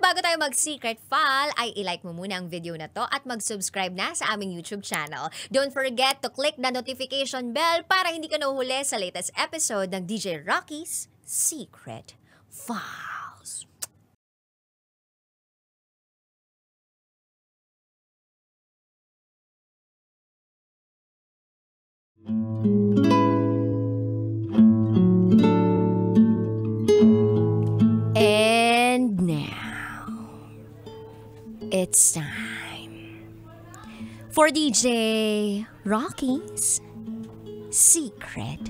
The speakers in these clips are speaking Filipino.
bago tayo mag-secret file, ay ilike mo muna ang video na to at mag-subscribe na sa aming YouTube channel. Don't forget to click the notification bell para hindi ka nahuhuli sa latest episode ng DJ Rocky's Secret Files. And now, it's time for DJ Rocky's Secret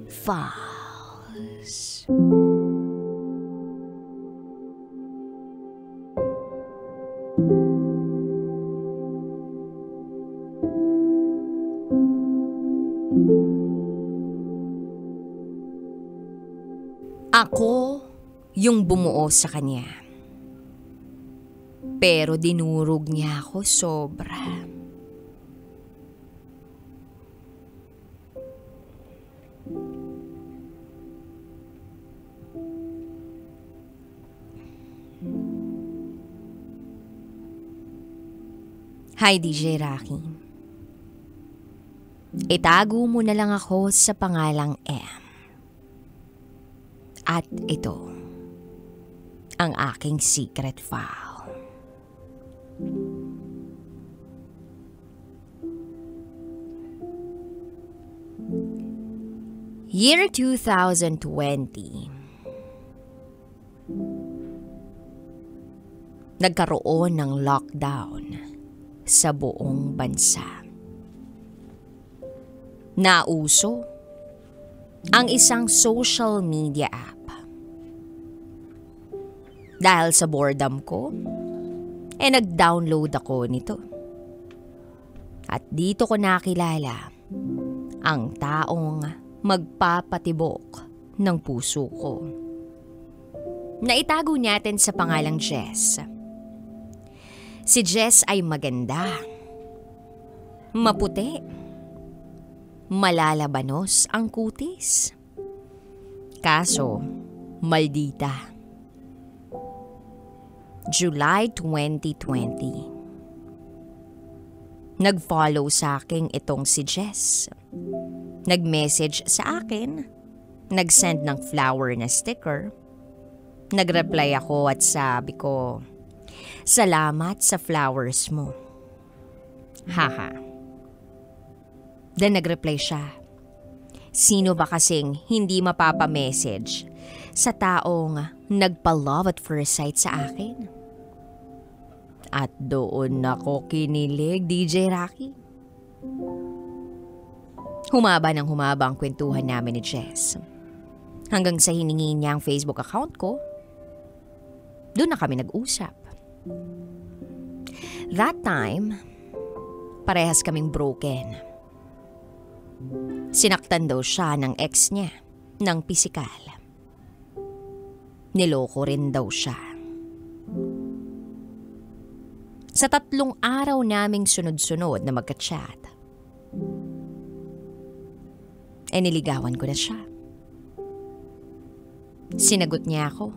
Files. Ako yung bumuo sa kanya. Pero dinurog niya ako sobra. Hi DJ Rocky. Itago mo na lang ako sa pangalang M. At ito ang aking secret file. Year 2020. Nagkaroon ng lockdown sa buong bansa. Nauso ang isang social media app. Dahil sa boredom ko, nag-download ako nito. At dito ko nakilala ang taong magpapatibok ng puso ko. Naitago natin sa pangalang Jess. Si Jess ay maganda, maputi, malalabanos ang kutis. Kaso, maldita. July 2020. Nag-follow sa akin itong si Jess. Nag-message sa akin. Nag-send ng flower na sticker. Nag-reply ako at sabi ko, "Salamat sa flowers mo." Haha. Then nag-reply siya. Sino ba kasing hindi mapapa-message sa taong nagpa-love at first sight sa akin? At doon ako kinilig, DJ Rocky. Humaba ang kwentuhan namin ni Jess. Hanggang sa hiningi niya ang Facebook account ko, doon na kami nag-usap. That time, parehas kaming broken. Sinaktan daw siya ng ex niya ng pisikal. Niloko rin daw siya. Sa 3 araw naming sunod-sunod na magka-chat, niligawan ko na siya. Sinagot niya ako.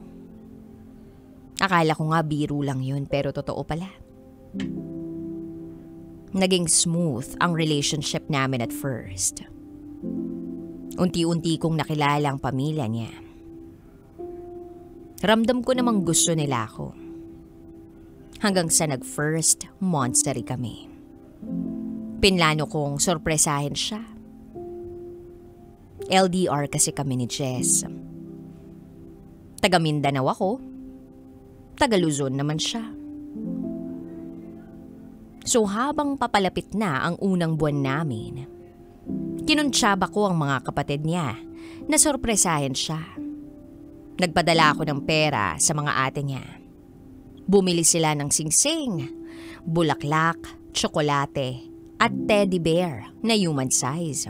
Akala ko nga biro lang yun pero totoo pala. Naging smooth ang relationship namin at first. Unti-unti kong nakilala ang pamilya niya. Ramdam ko namang gusto nila ako. Hanggang sa nag-first monthsary kami. Pinlano kong sorpresahin siya. LDR kasi kami ni Jess. Taga Mindanao ako. Taga Luzon naman siya. So habang papalapit na ang unang buwan namin, kinuntsaba ko ang mga kapatid niya na sorpresahin siya. Nagpadala ako ng pera sa mga ate niya. Bumili sila ng singsing, bulaklak, tsokolate, at teddy bear na human size.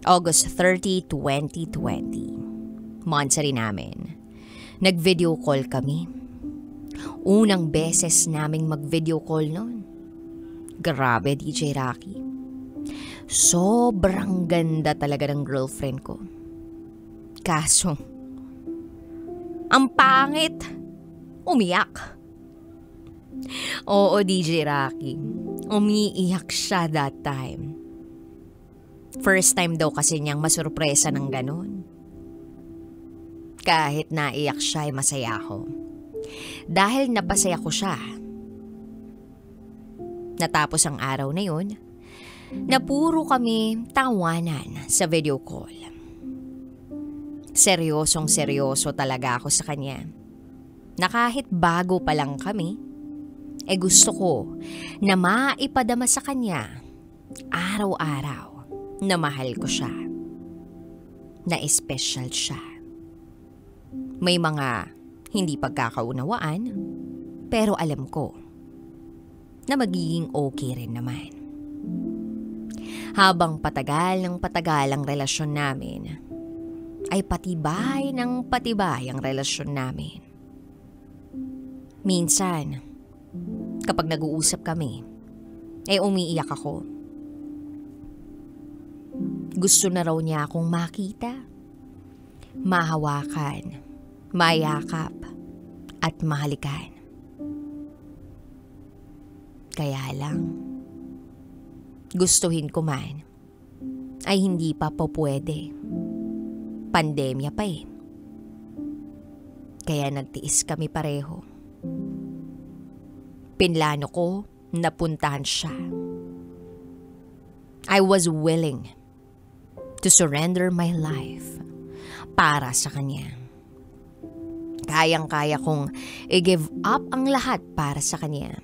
August 30, 2020. Monthsary namin. Nag-video call kami. Unang beses naming mag-video call noon. Grabe, DJ Rocky. Sobrang ganda talaga ng girlfriend ko. Kaso, ang pangit umiyak. Oo, DJ Rocky. Umiiyak siya that time. First time daw kasi niyang masurpresa ng ganun. Kahit naiyak siya ay masaya ako. Dahil napasaya ko siya. Natapos ang araw na yun, na puro kami tawanan sa video call. Seryosong seryoso talaga ako sa kanya. Na kahit bago pa lang kami, gusto ko na maipadama sa kanya araw-araw na mahal ko siya. Na espesyal siya. May mga hindi pagkakaunawaan, pero alam ko na magiging okay rin naman. Habang patagal ng patagal ang relasyon namin, ay patibay ng patibay ang relasyon namin. Minsan, kapag nag-uusap kami, umiiyak ako. Gusto na raw niya akong makita, mahawakan, mayakap, at mahalikan. Kaya lang, gustuhin ko man, ay hindi pa po pwede. Pandemya pa eh. Kaya nagtiis kami pareho. Pinlano ko na puntahan siya. I was willing to surrender my life para sa kanya. Kayang-kaya kong i-give up ang lahat para sa kanya.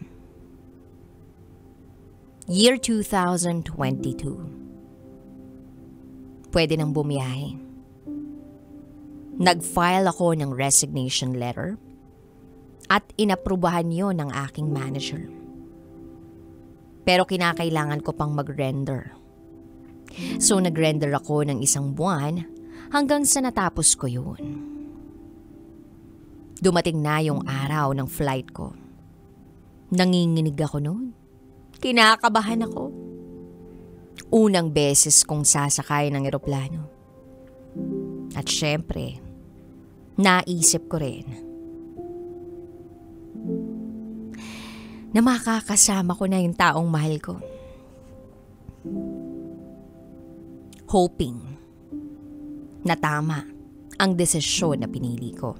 Year 2022. Pwede nang bumiyahe. Nag-file ako ng resignation letter at inaprubahan yon ng aking manager. Pero kinakailangan ko pang mag-render. So nag-render ako ng 1 buwan hanggang sa natapos ko yun. Dumating na yung araw ng flight ko. Nanginginig ako noon. Kinakabahan ako. Unang beses kong sasakay ng eroplano. At syempre, naisip ko rin na makakasama ko na yung taong mahal ko. Hoping na tama ang desisyon na pinili ko.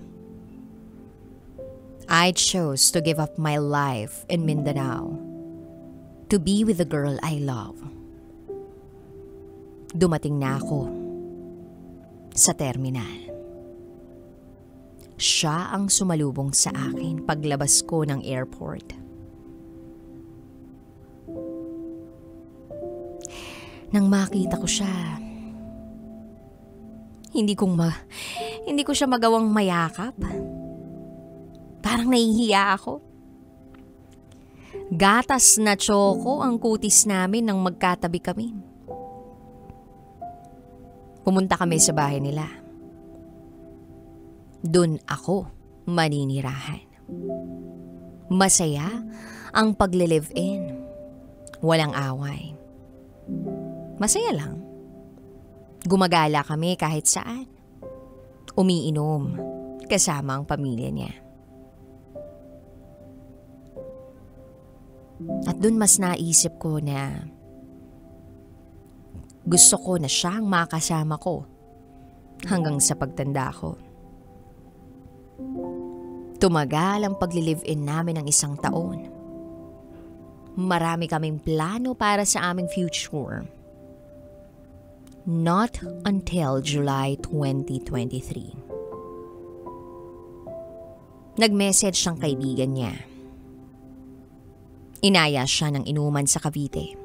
I chose to give up my life in Mindanao to be with the girl I love. Dumating na ako sa terminal. Siya ang sumalubong sa akin paglabas ko ng airport. Nang makita ko siya, hindi ko siya magawang mayakap. Parang nahihiya ako. Gatas na tsoko ang kutis namin nang magkatabi kami. Pumunta kami sa bahay nila. Doon ako maninirahan. Masaya ang pagle-live-in. Walang away. Masaya lang. Gumagala kami kahit saan. Umiinom kasama ang pamilya niya. At dun mas naisip ko na gusto ko na siyang makasama ko hanggang sa pagtanda ko. Tumagal ang pagli-live-in namin ng 1 taon. Marami kaming plano para sa aming future. Not until July 2023. Nag-message siyang kaibigan niya. Inaya siya ng inuman sa Cavite.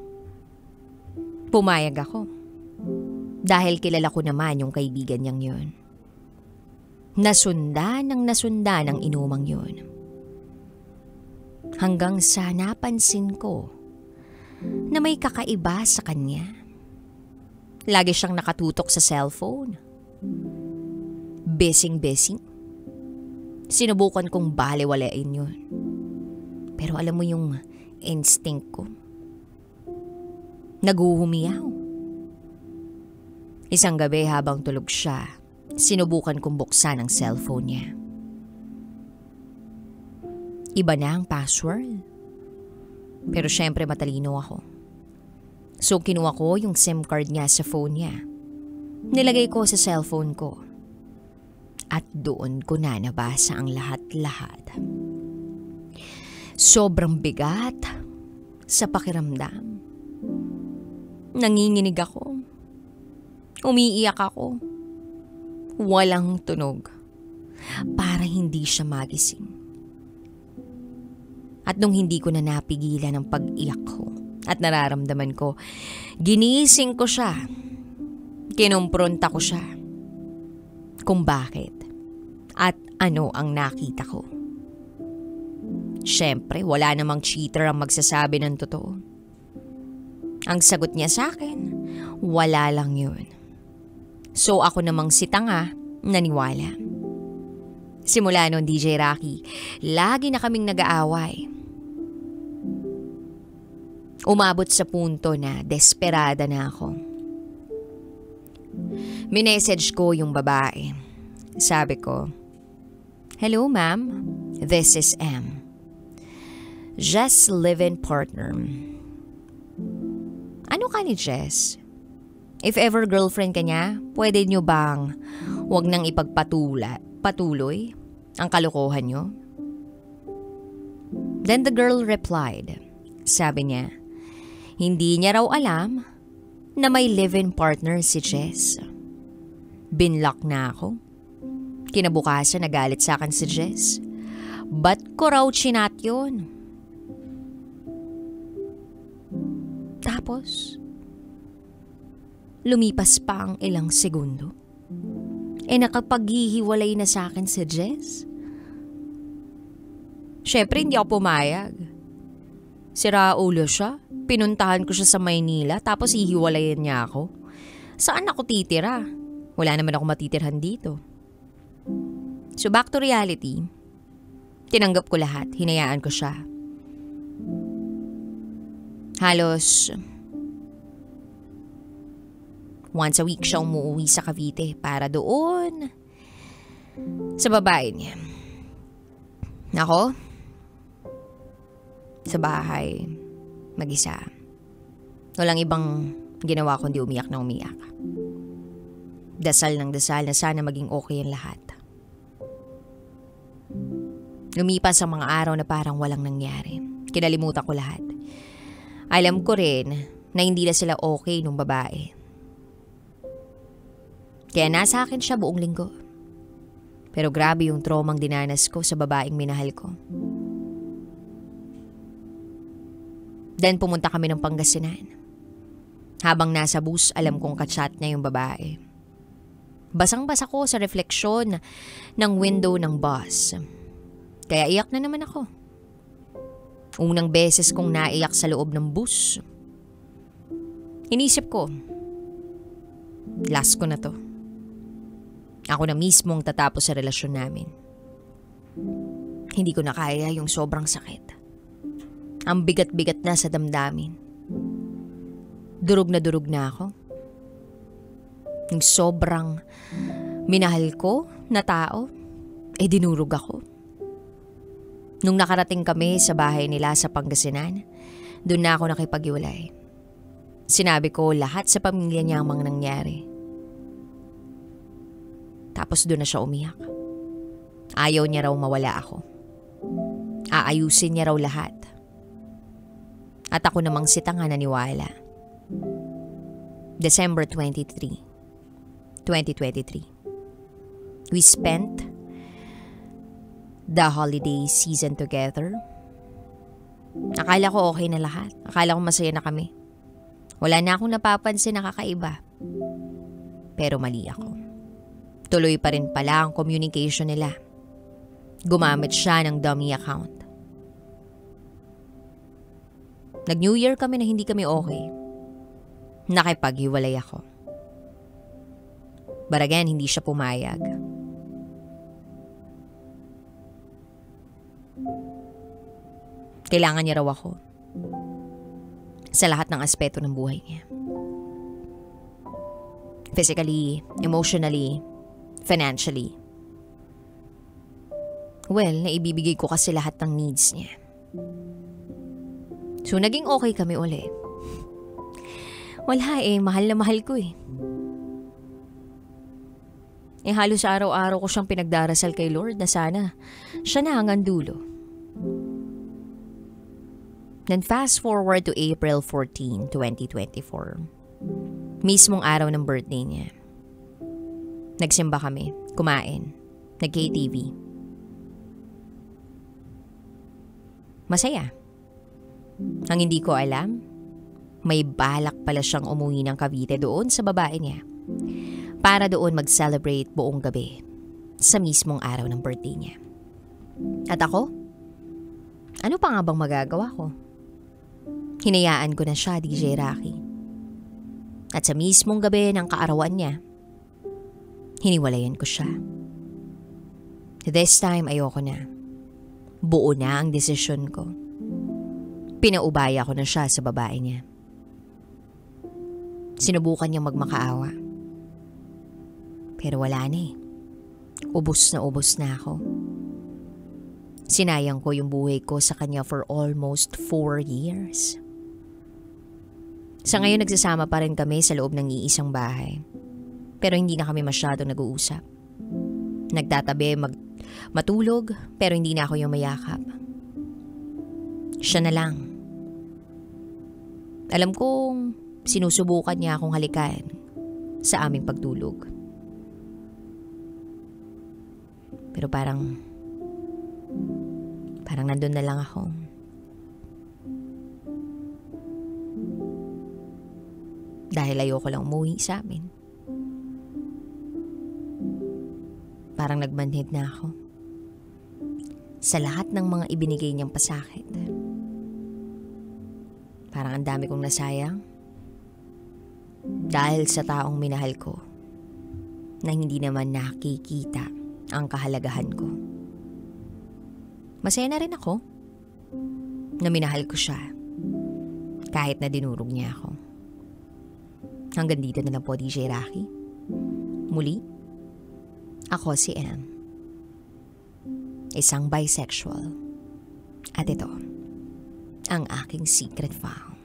Pumayag ako. Dahil kilala ko naman yung kaibigan niyang yun. Nasundan ng inumang yun. Hanggang sa napansin ko na may kakaiba sa kanya. Lagi siyang nakatutok sa cellphone. Busy. Sinubukan kong balewalain yun. Pero alam mo yung instinct ko. Naguhumiyaw. Isang gabi habang tulog siya, sinubukan kong buksan ang cellphone niya. Iba na ang password. Pero syempre matalino ako. So kinuha ko yung SIM card niya sa phone niya. Nilagay ko sa cellphone ko. At doon ko na nabasa ang lahat-lahat. Sobrang bigat sa pakiramdam. Nanginginig ako. Umiiyak ako. Walang tunog. Para hindi siya magising. At nung hindi ko na napigilan ang pag-iyak ko at nararamdaman ko, ginising ko siya. Kinumpronta ko siya. Kung bakit at ano ang nakita ko. Siyempre, wala namang cheater ang magsasabi ng totoo. Ang sagot niya sa akin, wala lang yun. So ako namang si tanga, naniwala. Simula noon, DJ Rocky, lagi na kaming nag-aaway. Umabot sa punto na desperada na ako. Minessage ko yung babae. Sabi ko, "Hello ma'am, this is M. Jess live-in partner. Ano ka ni Jess? If ever girlfriend ka niya, pwede nyo bang wag nang patuloy ang kalokohan nyo?" Then the girl replied. Sabi niya, hindi niya raw alam na may live-in partner si Jess. Binlock na ako. Kinabukasan nagalit sa akin si Jess. Ba't ko raw chinat yun? Tapos, lumipas pa ang ilang segundo. Nakapaghihiwalay na sa akin si Jess. Syempre hindi ako pumayag. Sira ulo siya. Pinuntahan ko siya sa Maynila tapos hihiwalayan niya ako. Saan ako titira? Wala naman ako matitirhan dito. So back to reality. Tinanggap ko lahat. Hinayaan ko siya. Halos once a week siya umuwi sa Cavite para doon sa babae niya. Ako, sa bahay, mag-isa. Walang ibang ginawa kundi umiyak na umiyak. Dasal ng dasal na sana maging okay ang lahat. Lumipas ang mga araw na parang walang nangyari. Kinalimutan ko lahat. Alam ko rin na hindi na sila okay nung babae. Kaya nasa akin siya buong linggo. Pero grabe yung traumang dinanas ko sa babaeng minahal ko. Then pumunta kami ng Pangasinan. Habang nasa bus, alam kong kachat niya yung babae. Basang-basa ko sa refleksyon ng window ng bus. Kaya iyak na naman ako. Unang beses kong naiyak sa loob ng bus. Inisip ko, last ko na to. Ako na mismo ang tatapos sa relasyon namin. Hindi ko na kaya yung sobrang sakit. Ang bigat-bigat na sa damdamin. Durog na ako. Yung sobrang minahal ko na tao, dinurog ako. Nung nakarating kami sa bahay nila sa Pangasinan, doon na ako nakipag-iwalay. Sinabi ko lahat sa pamilya niya ang mga nangyari. Tapos doon na siya umiyak. Ayaw niya raw mawala ako. Aayusin niya raw lahat. At ako namang si tanga naniwala. December 23, 2023. We spent the holiday season together. Akala ko okay na lahat. Akala ko masaya na kami. Wala na akong napapansin na kakaiba. Pero mali ako. Tuloy pa rin pala ang communication nila. Gumamit siya ng dummy account. Nag-New Year kami na hindi kami okay. Nakipaghiwalay ako. But again, hindi siya pumayag. Kailangan niya raw ako. Sa lahat ng aspeto ng buhay niya. Physically, emotionally, financially. Well, naibibigay ko kasi lahat ng needs niya. So, naging okay kami ulit. Wala mahal na mahal ko halos araw-araw ko siyang pinagdarasal kay Lord na sana siya na hanggang dulo. Then fast forward to April 14, 2024. Mismong araw ng birthday niya. Nagsimba kami, kumain, nag-KTV. Masaya. Ang hindi ko alam, may balak pala siyang umuwi ng Cavite doon sa babae niya para doon mag-celebrate buong gabi sa mismong araw ng birthday niya. At ako? Ano pa nga bang magagawa ko? Hinayaan ko na siya, DJ Rocky. At sa mismong gabi ng kaarawan niya, hiniwalayan ko siya. This time ayoko na. Buo na ang desisyon ko. Pinaubaya ko na siya sa babae niya. Sinubukan niyang magmakaawa. Pero wala na ubos na ako. Sinayang ko yung buhay ko sa kanya for almost 4 years. Sa ngayon nagsasama pa rin kami sa loob ng iisang bahay. Pero hindi na kami masyadong nag-uusap. Nagtatabi matulog pero hindi na ako yung mayakap. Siya na lang. Alam kong sinusubukan niya akong halikan sa aming pagtulog. Pero parang nandun na lang ako. Dahil ayoko lang umuwi sa amin. Parang nagmanhid na ako sa lahat ng mga ibinigay niyang pasakit. Parang ang dami kong nasayang dahil sa taong minahal ko na hindi naman nakikita ang kahalagahan ko. Masaya na rin ako na minahal ko siya kahit na dinurog niya ako. Hanggang dito na lang po, DJ Rocky. Muli, ako si Em. Isang bisexual. At ito, ang aking secret vow.